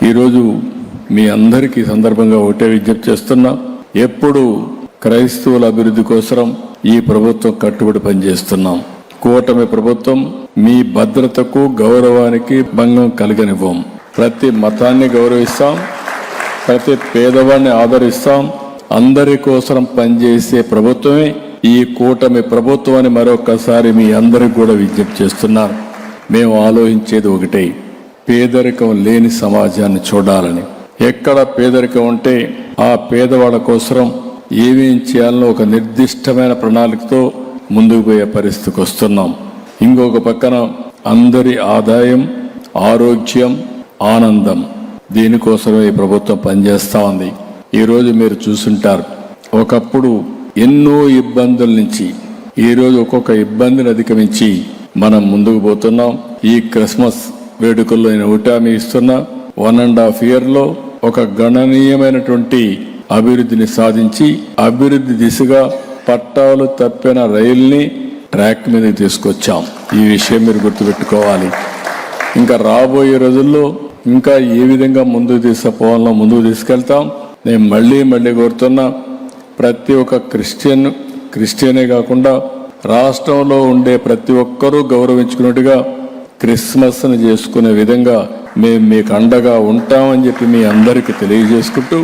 ఈరోజు మీ అందరికీ సందర్భంగా ఒకటే విజ్ఞప్తి చేస్తున్నా, ఎప్పుడు క్రైస్తవుల అభివృద్ధి కోసం ఈ ప్రభుత్వం కట్టుబడి పనిచేస్తున్నాం. కూటమి ప్రభుత్వం మీ భద్రతకు గౌరవానికి భంగం కలగనివ్వం. ప్రతి మతాన్ని గౌరవిస్తాం, ప్రతి పేదవాడిని ఆదరిస్తాం. అందరి కోసం పనిచేసే ప్రభుత్వమే ఈ కూటమి ప్రభుత్వం అని మరొకసారి మీ అందరికి కూడా విజ్ఞప్తి చేస్తున్నారు. మేము ఆలోచించేది ఒకటే, పేదరికం లేని సమాజాన్ని చూడాలని. ఎక్కడ పేదరికం ఉంటే ఆ పేదవాళ్ళ కోసం ఏమేం చేయాలో ఒక నిర్దిష్టమైన ప్రణాళికతో ముందుకు పోయే పరిస్థితికి వస్తున్నాం. ఇంకొక పక్కన అందరి ఆదాయం, ఆరోగ్యం, ఆనందం, దీనికోసమే ఈ ప్రభుత్వం పనిచేస్తూ ఉంది. ఈరోజు మీరు చూసుంటారు, ఒకప్పుడు ఎన్నో ఇబ్బందుల నుంచి ఈరోజు ఒక్కొక్క ఇబ్బందిని అధిగమించి మనం ముందుకు పోతున్నాం. ఈ క్రిస్మస్ వేడుకల్లో నేను హామీ ఇస్తున్నా, 1.5 yearలో ఒక గణనీయమైనటువంటి అభివృద్ధిని సాధించి అభివృద్ధి దిశగా పట్టాలు తప్పిన రైల్ని ట్రాక్ మీదకి తీసుకొచ్చాం. ఈ విషయం మీరు గుర్తుపెట్టుకోవాలి. ఇంకా రాబోయే రోజుల్లో ఇంకా ఏ విధంగా ముందుకు తీసుకుపోవాలో ముందుకు తీసుకెళ్తాం. నేను మళ్ళీ కోరుతున్నా, ప్రతి ఒక్క క్రిస్టియనే కాకుండా రాష్ట్రంలో ఉండే ప్రతి ఒక్కరూ గౌరవించుకున్నట్టుగా క్రిస్మస్ని చేసుకునే విధంగా మేము మీకు అండగా ఉంటామని చెప్పి మీ అందరికీ తెలియజేసుకుంటూ